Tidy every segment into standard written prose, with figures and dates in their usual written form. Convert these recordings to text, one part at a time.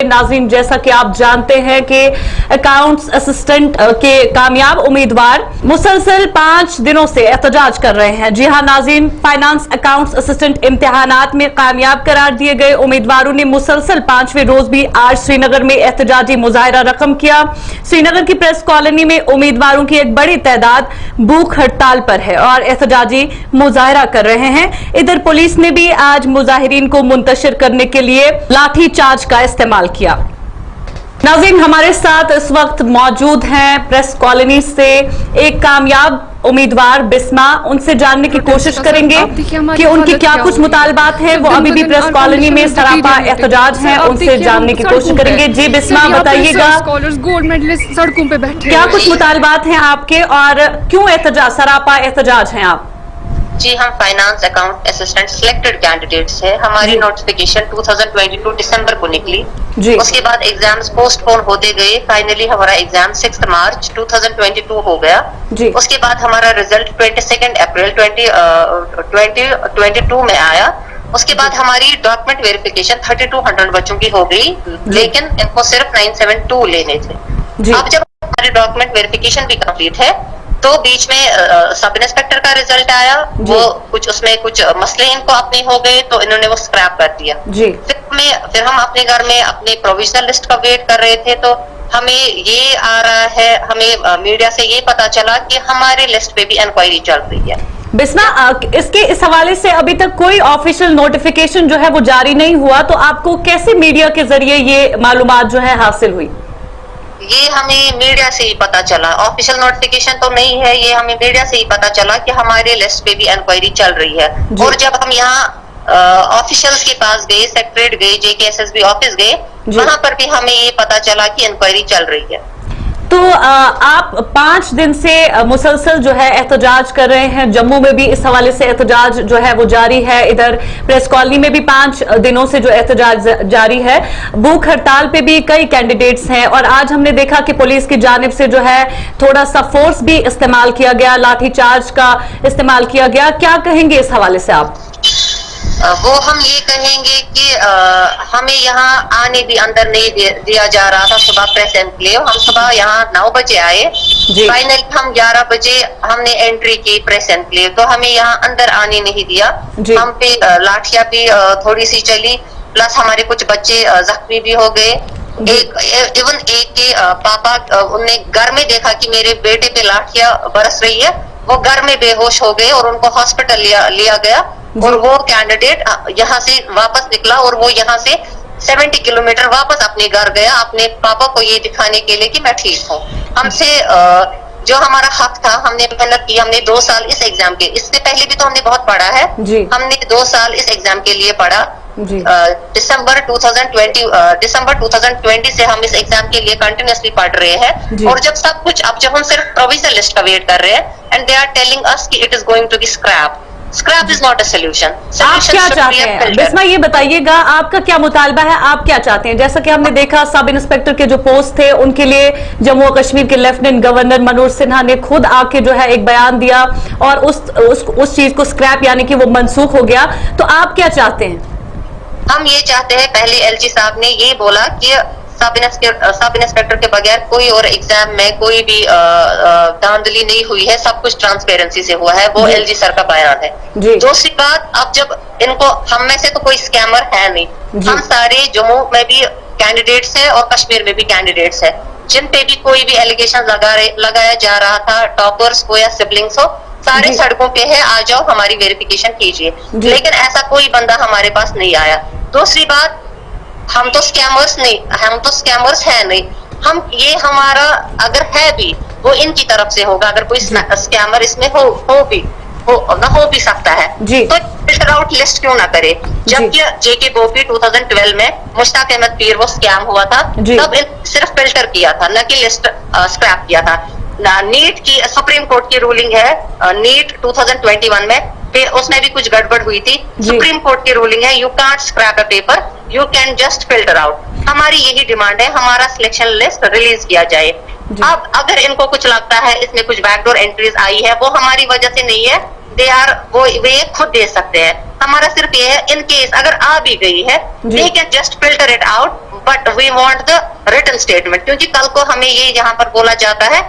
नाज़रीन, जैसा कि आप जानते हैं कि अकाउंट्स असिस्टेंट के कामयाब उम्मीदवार मुसलसल 5 दिनों से एहतजाज कर रहे हैं। जी हां नाज़रीन, फाइनेंस अकाउंट्स असिस्टेंट इम्तिहानात में कामयाब करार दिए गए उम्मीदवारों ने मुसलसल 5वें रोज भी आज श्रीनगर में एहतजाजी मुजाहरा रकम किया। श्रीनगर की प्रेस कॉलोनी में उम्मीदवारों की एक बड़ी तादाद भूख हड़ताल पर है और एहतजाजी मुजाहरा कर रहे हैं। इधर पुलिस ने भी आज मुजाहिरीन को मुंतशिर करने के लिए लाठी चार्ज का इस्तेमाल किया। नाज़रीन, हमारे साथ इस वक्त मौजूद हैं प्रेस कॉलोनी से एक कामयाब उम्मीदवार बिस्मा। उनसे जानने की कोशिश करेंगे कि उनकी क्या कुछ मुतालबात हैं। वो अभी भी प्रेस कॉलोनी में सरापा एहतजाज हैं, उनसे जानने की कोशिश करेंगे। जी बिस्मा, बताइएगा गोल्ड मेडलिस्ट सड़कों पे बैठे क्या कुछ मुतालबात हैं आपके और क्यों एहतजाज सरापा एहतजाज हैं आप? जी, हम finance account assistant selected candidates हैं। हमारी नोटिफिकेशन 2022 दिसंबर को निकली जी। उसके बाद एग्जाम्स पोस्टपोन होते गए। फाइनली हमारा एग्जाम 6 मार्च 2022 हो गया जी। उसके बाद हमारा रिजल्ट 22 अप्रैल 2022 में आया। उसके बाद हमारी डॉक्यूमेंट वेरिफिकेशन 3200 बच्चों की हो गई, लेकिन इनको सिर्फ 972 लेने थे। अब जब हमारी डॉक्यूमेंट वेरिफिकेशन भी कंप्लीट है तो बीच में सब इंस्पेक्टर का रिजल्ट आया। वो उसमें कुछ मसले इनको अपने हो गए तो इन्होंने वो स्क्रैप कर दिया जी। फिर हम अपने घर में अपने प्रोविजनल लिस्ट का वेट कर रहे थे तो हमें ये आ रहा है, हमें मीडिया से ये पता चला कि हमारे लिस्ट पे भी इंक्वायरी चल रही है। बिस्मा, इस हवाले से अभी तक कोई ऑफिशियल नोटिफिकेशन जो है वो जारी नहीं हुआ, तो आपको कैसे मीडिया के जरिए ये मालूमात जो है हासिल हुई? ये हमें मीडिया से ही पता चला, ऑफिशियल नोटिफिकेशन तो नहीं है। ये हमें मीडिया से ही पता चला कि हमारे लिस्ट पे भी इंक्वायरी चल रही है। और जब हम यहाँ ऑफिशियल्स के पास गए, सेक्रेटरीट गए, JKSSB ऑफिस गए, वहां पर भी हमें ये पता चला कि इंक्वायरी चल रही है। तो आप 5 दिन से मुसलसल जो है एहतजाज कर रहे हैं। जम्मू में भी इस हवाले से एहतजाज जो है वो जारी है। इधर प्रेस कॉलोनी में भी 5 दिनों से जो एहतजाज जारी है। भूख हड़ताल पे भी कई कैंडिडेट्स हैं और आज हमने देखा कि पुलिस की जानिब से जो है थोड़ा सा फोर्स भी इस्तेमाल किया गया, लाठीचार्ज का इस्तेमाल किया गया। क्या कहेंगे इस हवाले से आप? वो हम ये कहेंगे कि हमें यहाँ आने भी अंदर नहीं दिया जा रहा था। सुबह प्रेस एनक्लेव, हम सुबह यहाँ 9 बजे आए, फाइनली हम 11 बजे हमने एंट्री की प्रेस एनक्लेव, तो हमें यहाँ अंदर आने नहीं दिया। हम पे लाठियां भी थोड़ी सी चली, प्लस हमारे कुछ बच्चे जख्मी भी हो गए। इवन एक के पापा उनने घर में देखा कि मेरे बेटे पे लाठियां बरस रही है, वो घर में बेहोश हो गए और उनको हॉस्पिटल लिया गया। और वो कैंडिडेट यहाँ से वापस निकला और वो यहाँ से 70 किलोमीटर वापस अपने घर गया, अपने पापा को ये दिखाने के लिए कि मैं ठीक हूँ। हमसे जो हमारा हक था, हमने मेहनत की, हमने 2 साल इस एग्जाम के, इससे पहले भी तो हमने बहुत पढ़ा है, हमने 2 साल इस एग्जाम के लिए पढ़ा। दिसंबर 2020 से हम इस एग्जाम के लिए कंटिन्यूसली पढ़ रहे हैं। और जब सब कुछ, अब जब हम सिर्फ प्रोविजनल लिस्ट का वेट कर रहे हैं and they are telling us कि it is going to be scrap is not a solution. आप क्या चाहते हैं बिस्मा, ये बताइएगा आपका क्या मुतालबा है, आप क्या चाहते हैं? जैसा कि हमने देखा सब इंस्पेक्टर के जो पोस्ट थे उनके लिए जम्मू और कश्मीर के लेफ्टिनेंट गवर्नर मनोज सिन्हा ने खुद आके जो है एक बयान दिया और उस चीज को स्क्रैप यानी कि वो मनसूख हो गया। तो आप क्या चाहते हैं? हम ये चाहते हैं, पहले LG साहब ने ये बोला कि सब इंस्पेक्टर के बगैर कोई और एग्जाम में कोई भी धांधली नहीं हुई है, सब कुछ ट्रांसपेरेंसी से हुआ है, वो LG सर का बयान है। दूसरी बात, अब जब इनको, हम में से तो कोई स्कैमर है नहीं, हम सारे जम्मू में भी कैंडिडेट्स हैं और कश्मीर में भी कैंडिडेट्स हैं, जिन पे भी कोई भी एलिगेशन लगाया जा रहा था, टॉपर्स हो या सिबलिंग्स हो, सारे सड़कों पे है, आ जाओ हमारी वेरिफिकेशन कीजिए। लेकिन ऐसा कोई बंदा हमारे पास नहीं आया। दूसरी बात, हम तो स्कैमर्स है नहीं। हम ये हमारा अगर है भी वो इनकी तरफ से होगा, अगर कोई स्कैमर इसमें हो भी सकता है तो फिल्टर आउट लिस्ट क्यों ना करे? जबकि JK बोपी 2012 में मुश्ताक अहमद पीर वो स्कैम हुआ था, तब सिर्फ फिल्टर किया था, न कि लिस्ट स्क्रैप किया था। नीट की सुप्रीम कोर्ट की रूलिंग है, नीट 2021 में उसमें भी कुछ गड़बड़ हुई थी। सुप्रीम कोर्ट की रूलिंग है, you can't scrap a paper, you can just filter out. हमारी यही डिमांड है, हमारा सिलेक्शन लिस्ट रिलीज किया जाए। अब अगर इनको कुछ लगता है इसमें कुछ बैकडोर एंट्रीज आई है, वो हमारी वजह से नहीं है, वो ये खुद दे सकते हैं। हमारा सिर्फ ये है, इन केस अगर आ भी गई है, they can just filter it out, but we want the written statement, क्योंकि कल को हमें ये यहाँ पर बोला जाता है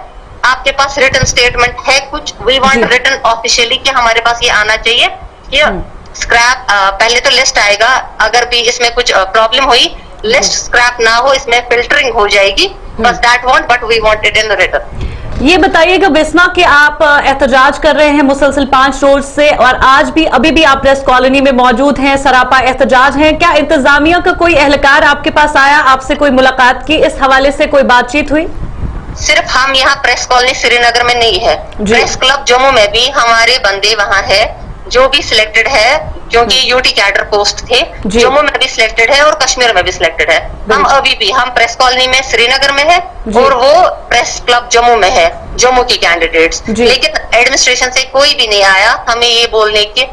आपके पास रिटन स्टेटमेंट है कुछ, वी वांट रिटन ऑफिशियली कि हमारे पास ये आना चाहिए कि स्क्रैप पहले तो लिस्ट आएगा, अगर भी इसमें कुछ प्रॉब्लम हुई लिस्ट स्क्रैप ना हो, इसमें फिल्टरिंग हो जाएगी, बस that want, but we want it in written. ये बताइएगा बिस्मा कि आप एहतजाज कर रहे हैं मुसलसल 5 रोज से, और आज भी अभी भी आप प्रेस कॉलोनी में मौजूद हैं, सरापा एहतजाज हैं। क्या इंतजामिया का कोई एहलकार आपके पास आया, आपसे कोई मुलाकात की, इस हवाले से कोई बातचीत हुई? सिर्फ हम यहाँ प्रेस कॉलोनी श्रीनगर में नहीं है, प्रेस क्लब जम्मू में भी हमारे बंदे वहाँ है जो भी सिलेक्टेड है, क्योंकि यूटी कैडर पोस्ट थे, जम्मू में भी सिलेक्टेड है और कश्मीर में भी सिलेक्टेड है। हम अभी भी हम प्रेस कॉलोनी में श्रीनगर में है और वो प्रेस क्लब जम्मू में है, जम्मू के कैंडिडेट्स, लेकिन एडमिनिस्ट्रेशन से कोई भी नहीं आया हमें ये बोलने के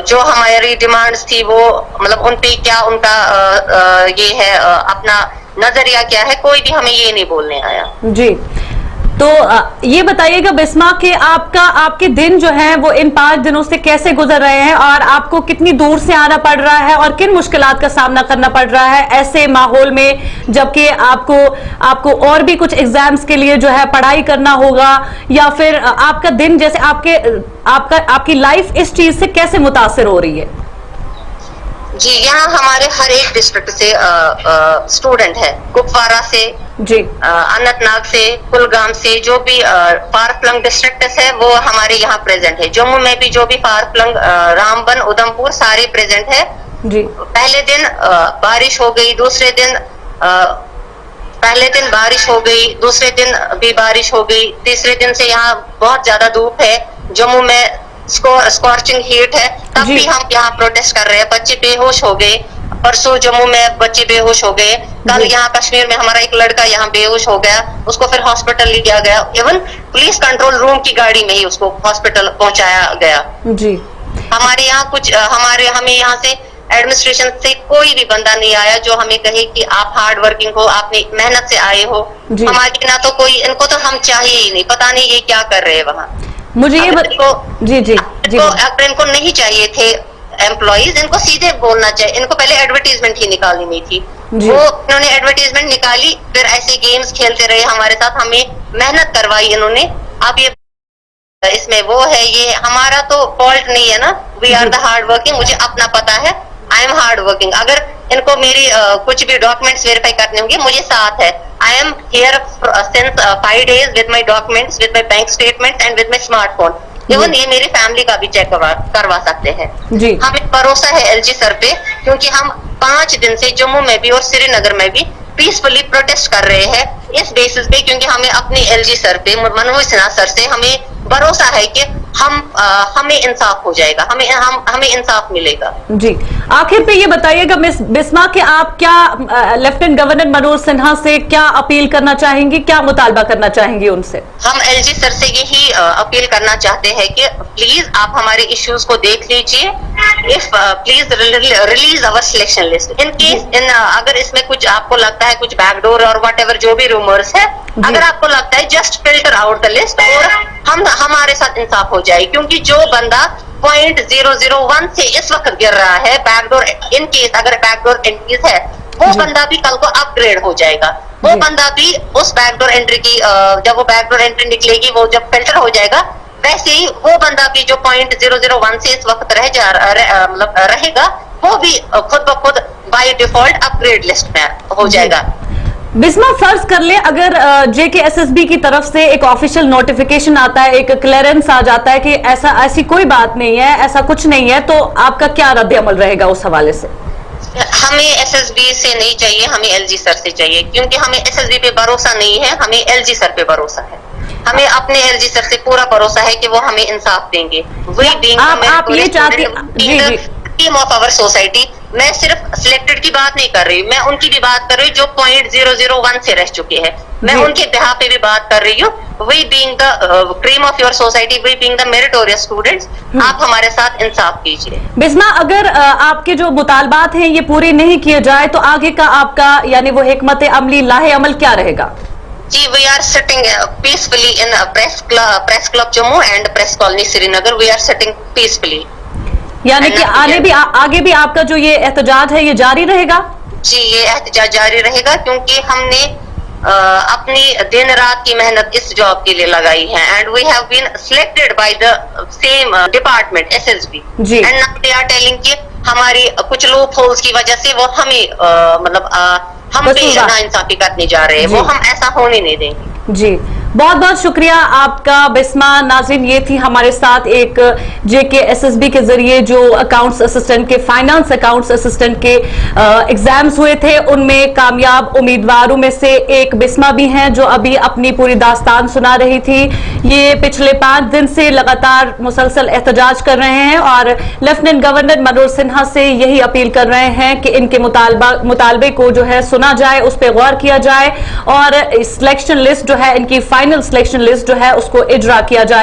जो हमारी डिमांड्स थी वो मतलब उन पे क्या उनका ये है अपना नजरिया क्या है, कोई भी हमें ये नहीं बोलने आया। जी, तो ये बताइएगा बिस्मा कि आपके दिन जो है वो इन 5 दिनों से कैसे गुजर रहे हैं, और आपको कितनी दूर से आना पड़ रहा है और किन मुश्किलात का सामना करना पड़ रहा है ऐसे माहौल में, जबकि आपको और भी कुछ एग्जाम्स के लिए जो है पढ़ाई करना होगा, या फिर आपका दिन जैसे आपकी लाइफ इस चीज से कैसे मुतासिर हो रही है? जी, यहाँ हमारे हर एक डिस्ट्रिक्ट से स्टूडेंट है, कुपवारा से जी, अनंतनाग से, कुलगाम से, जो भी फार फ्लंग डिस्ट्रिक्ट है वो हमारे यहाँ प्रेजेंट है। जम्मू में भी जो भी फार फ्लंग रामबन, उधमपुर सारे प्रेजेंट है जी। पहले दिन बारिश हो गई, दूसरे दिन पहले दिन बारिश हो गई, दूसरे दिन भी बारिश हो गई, तीसरे दिन से यहाँ बहुत ज्यादा धूप है, जम्मू में स्कॉर्चिंग हीट है, तब भी हम यहाँ प्रोटेस्ट कर रहे हैं। बच्चे बेहोश हो गए, परसों जम्मू में बच्चे बेहोश हो गए, कल यहाँ कश्मीर में हमारा एक लड़का यहाँ बेहोश हो गया, उसको फिर हॉस्पिटल लिया गया, इवन पुलिस कंट्रोल रूम की गाड़ी में ही उसको हॉस्पिटल पहुंचाया गया। जी, हमारे यहाँ हमें यहाँ से एडमिनिस्ट्रेशन से कोई भी बंदा नहीं आया जो हमें कहे कि आप हार्ड वर्किंग हो, आपने मेहनत से आए हो। हमारे ना तो कोई, इनको तो हम चाहिए ही नहीं, पता नहीं ये क्या कर रहे हैं वहाँ। मुझे ये अगर इनको नहीं चाहिए थे एम्प्लॉइज, इनको सीधे बोलना चाहिए, इनको पहले एडवर्टीजमेंट ही निकालनी नहीं थी, वो इन्होंने एडवर्टीजमेंट निकाली, फिर ऐसे गेम्स खेलते रहे हमारे साथ, हमें मेहनत करवाई इन्होंने। अब ये इसमें वो है, ये हमारा तो फॉल्ट नहीं है ना, we are the hard working, मुझे अपना पता है, आई एम हार्ड वर्किंग। अगर इनको मेरी कुछ भी डॉक्यूमेंट्स वेरीफाई करने होंगे, मुझे साथ है, I am here since 5 days with my documents, with my bank statement and with my smartphone, even ये मेरी फैमिली का भी चेक करवा सकते हैं। हमें भरोसा है एलजी सर पे, क्योंकि हम 5 दिन से जम्मू में भी और श्रीनगर में भी पीसफुली प्रोटेस्ट कर रहे हैं इस बेसिस पे, क्योंकि हमें अपने एलजी सर पे, मनोज सिन्हा सर से हमें भरोसा है कि हमें इंसाफ हो जाएगा, हमें इंसाफ मिलेगा। जी, आखिर पे ये बताइएगा मिस बिस्मा कि आप क्या लेफ्टिनेंट गवर्नर मनोज सिन्हा से क्या अपील करना चाहेंगी, क्या मुतालबा करना चाहेंगी उनसे? हम एलजी सर से यही अपील करना चाहते हैं कि प्लीज आप हमारे इश्यूज को देख लीजिए, if please release our selection list, in case अगर इसमें कुछ आपको लगता है कुछ बैकडोर और व्हाटएवर जो भी रूमर्स है, अगर आपको लगता है just filter out the list और हमारे साथ इंसाफ हो जाए, क्योंकि जो बंदा 0.001 से इस वक्त गिर रहा है बैकडोर, इन केस अगर बैकडोर एंट्रीज है, वो बंदा भी कल को अपग्रेड हो जाएगा, वो बंदा भी उस बैकडोर एंट्री की जब वो बैकडोर एंट्री निकलेगी, वो जब फिल्टर हो जाएगा, वैसे ही वो बंदा भी जो 0.001 से इस वक्त रहेगा, वो भी खुद ब खुद बाय डिफॉल्ट अपग्रेड लिस्ट में हो जाएगा। बिस्मा, फर्ज कर ले अगर JKSSB की तरफ से एक ऑफिशियल नोटिफिकेशन आता है, एक क्लियरेंस आ जाता है कि ऐसी कोई बात नहीं है, ऐसा कुछ नहीं है, तो आपका क्या रद्द अमल रहेगा उस हवाले से? हमें SSB से नहीं चाहिए, हमें LG सर से चाहिए, क्योंकि हमें SSB पे भरोसा नहीं है, हमें LG सर पे भरोसा है, हमें अपने LG सर से पूरा भरोसा है कि वो हमें इंसाफ देंगे। आप ये चाहते टीम ऑफ आवर सोसाइटी, मैं सिर्फ सिलेक्टेड की बात नहीं कर रही, मैं उनकी भी बात कर रही हूँ जो 0.001 से रह चुके हैं, मैं उनके बिहाफ पे भी बात कर रही हूँ। We being the cream of your society, we being the meritorious students, आप हमारे साथ इंसाफ कीजिए। बिस्मा, अगर आपके जो मुतालबात हैं ये पूरे नहीं किए जाए तो आगे का आपका यानी वो हिकमत अमली लाहे अमल क्या रहेगा? जी, we are sitting peacefully in a press club Jammu and press colony Srinagar. We are sitting peacefully. यानी कि आगे भी आपका जो ये एहतजाज है ये जारी रहेगा? जी, ये एहतजाज जारी रहेगा क्योंकि हमने अपनी दिन रात की मेहनत इस जॉब के लिए लगाई है and we have been selected by the same department SSB and now they are telling कि हमारी कुछ लूप होल्स की वजह से वो हमें मतलब हम पे नाइंसाफी करने जा रहे हैं, वो हम ऐसा होने नहीं देंगे। जी, बहुत बहुत शुक्रिया आपका बिस्मा। नाज़रीन, ये थी हमारे साथ एक जेके एसएसबी के जरिए जो अकाउंट्स असिस्टेंट के फाइनेंस अकाउंट्स असिस्टेंट के एग्जाम्स हुए थे उनमें कामयाब उम्मीदवारों में से एक बिस्मा भी हैं जो अभी अपनी पूरी दास्तान सुना रही थी। ये पिछले 5 दिन से लगातार मुसलसल एहतजाज कर रहे हैं और लेफ्टिनेंट गवर्नर मनोज सिन्हा से यही अपील कर रहे हैं कि इनके मुतालबे को जो है सुना जाए, उस पर गौर किया जाए और सिलेक्शन लिस्ट जो है इनकी फाइनल सिलेक्शन लिस्ट जो है उसको इजरा किया जाए।